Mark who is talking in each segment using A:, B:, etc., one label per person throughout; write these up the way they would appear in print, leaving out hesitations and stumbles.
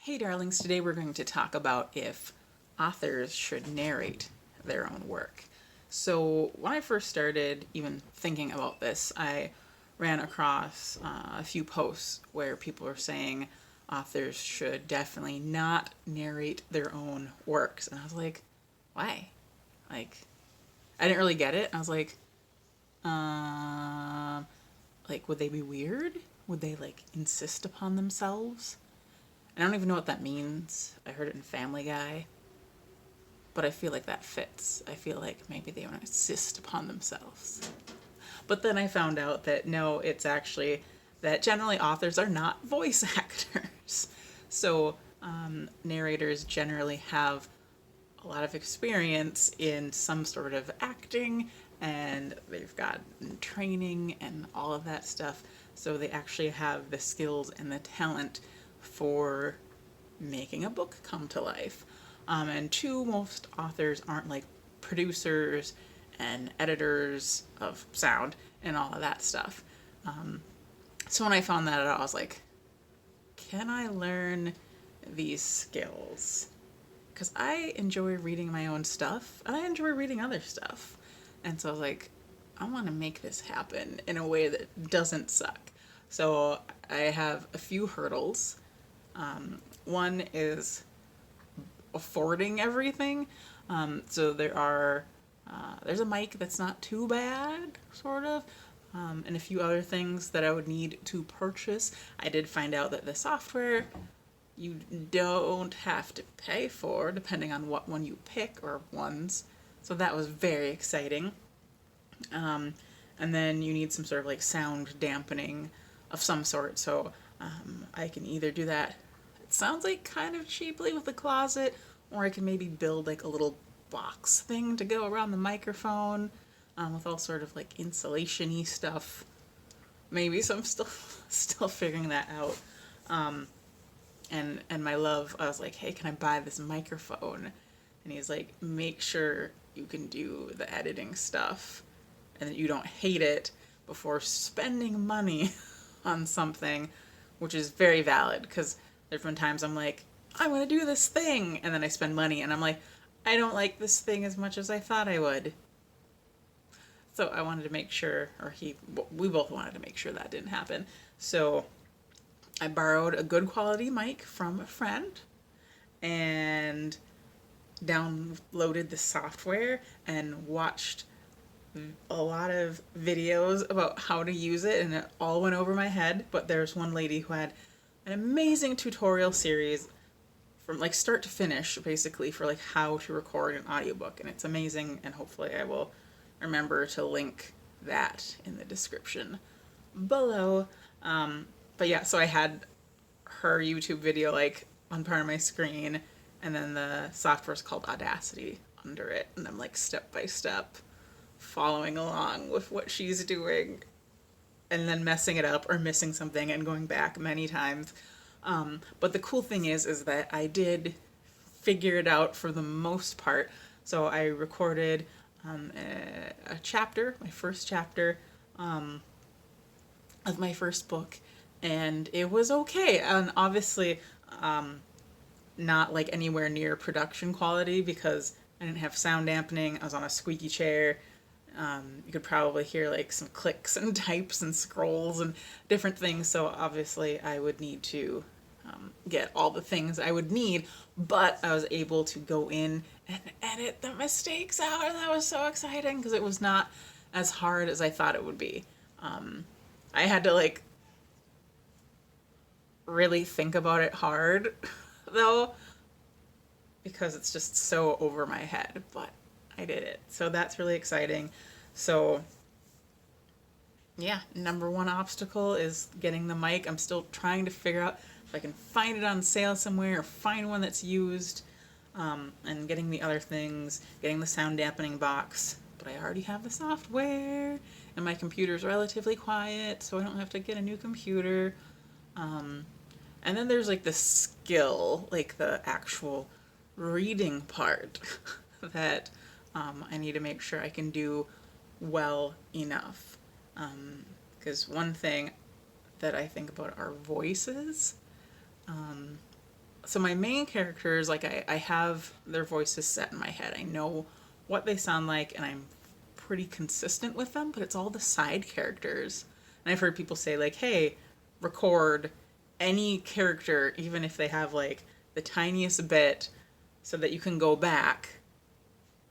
A: Hey darlings, today we're going to talk about if authors should narrate their own work. So when I first started even thinking about this, I ran across a few posts where people were saying authors should definitely not narrate their own works. And I was like, why? Like, I didn't really get it. I was um, would they be weird? Would they insist upon themselves? I don't even know what that means. I heard it in Family Guy, but I feel like that fits. I feel like maybe they want to insist upon themselves. But then I found out that no, it's actually that generally authors are not voice actors. So narrators generally have a lot of experience in some sort of acting and they've got training and all of that stuff. So they actually have the skills and the talent for making a book come to life. And two, most authors aren't like producers and editors of sound and all of that stuff. So when I found that out, I was like, can I learn these skills? Because I enjoy reading my own stuff and I enjoy reading other stuff. And so I was like, I want to make this happen in a way that doesn't suck. So I have a few hurdles. One is affording everything. So there's a mic that's not too bad, sort of, and a few other things that I would need to purchase. I did find out that the software you don't have to pay for, depending on what one you pick or ones. So that was very exciting. And then you need some sort of sound dampening of some sort. So I can either do that, it sounds like kind of cheaply with the closet, or I can maybe build a little box thing to go around the microphone with all sort of insulation-y stuff. Maybe, so I'm still figuring that out. And my love, I was like, hey, can I buy this microphone? And he's like, make sure you can do the editing stuff and that you don't hate it before spending money on something, which is very valid because there's been times I'm like, I want to do this thing, and then I spend money and I'm like, I don't like this thing as much as I thought I would. So I wanted to make sure, we both wanted to make sure that didn't happen. So I borrowed a good quality mic from a friend and downloaded the software and watched a lot of videos about how to use it, and it all went over my head. But there's one lady who had an amazing tutorial series from start to finish, basically, for how to record an audiobook, and it's amazing, and hopefully I will remember to link that in the description below. But yeah, so I had her YouTube video on part of my screen, and then the software is called Audacity under it, and I'm step by step following along with what she's doing and then messing it up or missing something and going back many times. But the cool thing is that I did figure it out for the most part. So I recorded a chapter, my first chapter of my first book, and it was okay. And obviously, not anywhere near production quality because I didn't have sound dampening. I was on a squeaky chair. You could probably hear some clicks and types and scrolls and different things. So obviously I would need to get all the things I would need, but I was able to go in and edit the mistakes out, and that was so exciting because it was not as hard as I thought it would be. I had to really think about it hard though, because it's just so over my head, but I did it. So that's really exciting. So yeah, number one obstacle is getting the mic. I'm still trying to figure out if I can find it on sale somewhere or find one that's used, and getting the other things, getting the sound dampening box. But I already have the software and my computer's relatively quiet, so I don't have to get a new computer. And then there's the skill, the actual reading part that I need to make sure I can do well enough. Because one thing that I think about are voices. So my main characters, like I have their voices set in my head. I know what they sound like and I'm pretty consistent with them, but it's all the side characters. And I've heard people say like, hey, record any character, even if they have like the tiniest bit, so that you can go back,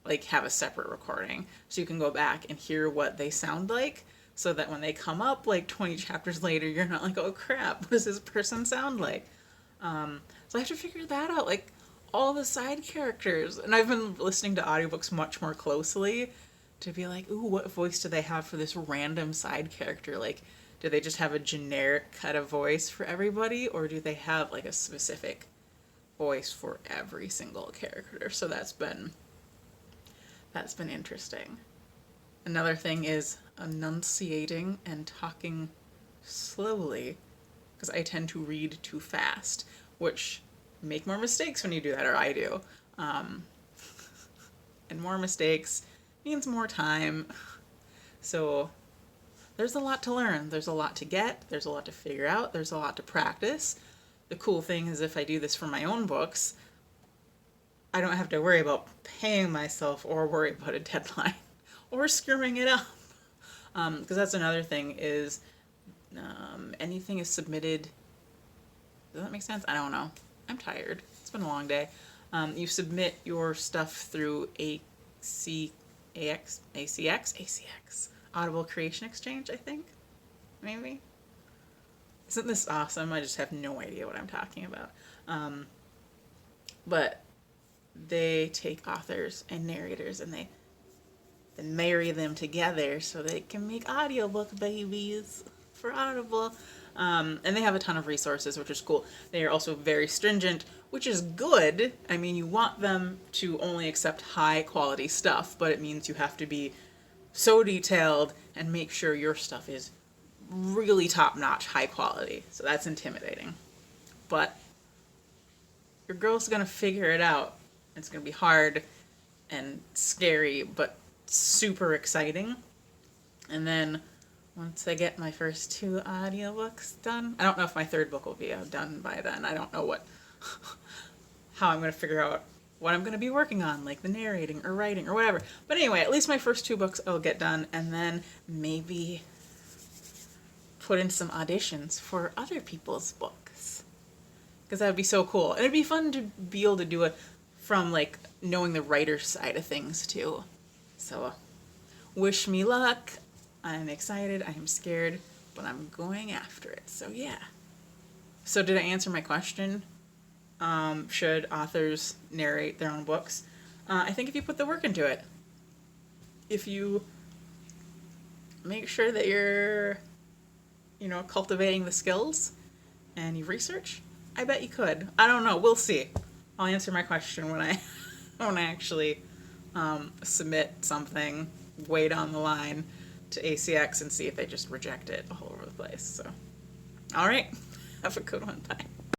A: like have a separate recording. So you can go back and hear what they sound like, so that when they come up like 20 chapters later, you're not like, oh crap, what does this person sound like? So I have to figure that out, like all the side characters. And I've been listening to audiobooks much more closely to be like, ooh, what voice do they have for this random side character? Like, do they just have a generic kind of voice for everybody, or do they have like a specific voice for every single character? So that's been interesting. Another thing is enunciating and talking slowly, because I tend to read too fast, which make more mistakes when you do that, or I do. And more mistakes means more time. So there's a lot to learn. There's a lot to get. There's a lot to figure out. There's a lot to practice. The cool thing is if I do this for my own books, I don't have to worry about paying myself or worry about a deadline or screwing it up. Because that's another thing is anything is submitted. Does that make sense? I don't know. I'm tired. It's been a long day. You submit your stuff through ACX, Audible Creation Exchange, I think. Maybe. Isn't this awesome? I just have no idea what I'm talking about. But they take authors and narrators and they marry them together so they can make audiobook babies for Audible. And they have a ton of resources, which is cool. They are also very stringent, which is good. I mean, you want them to only accept high quality stuff, but it means you have to be so detailed and make sure your stuff is really top-notch, high quality. So that's intimidating. But your girl's gonna figure it out. It's gonna be hard and scary, but super exciting. And then once I get my first 2 audiobooks done, I don't know if my 3rd book will be done by then. I don't know how I'm going to figure out what I'm going to be working on, like the narrating or writing or whatever. But anyway, at least my first 2 books I'll get done, and then maybe put in some auditions for other people's books. Because that would be so cool. And it'd be fun to be able to do it from like knowing the writer's side of things too. So wish me luck. I'm excited, I am scared, but I'm going after it. So yeah. So did I answer my question? Should authors narrate their own books? I think if you put the work into it. If you make sure that you're, cultivating the skills and you research, I bet you could. I don't know, we'll see. I'll answer my question when I actually submit something way down the line to ACX and see if they just reject it all over the place. So, all right. Have a good one. Bye.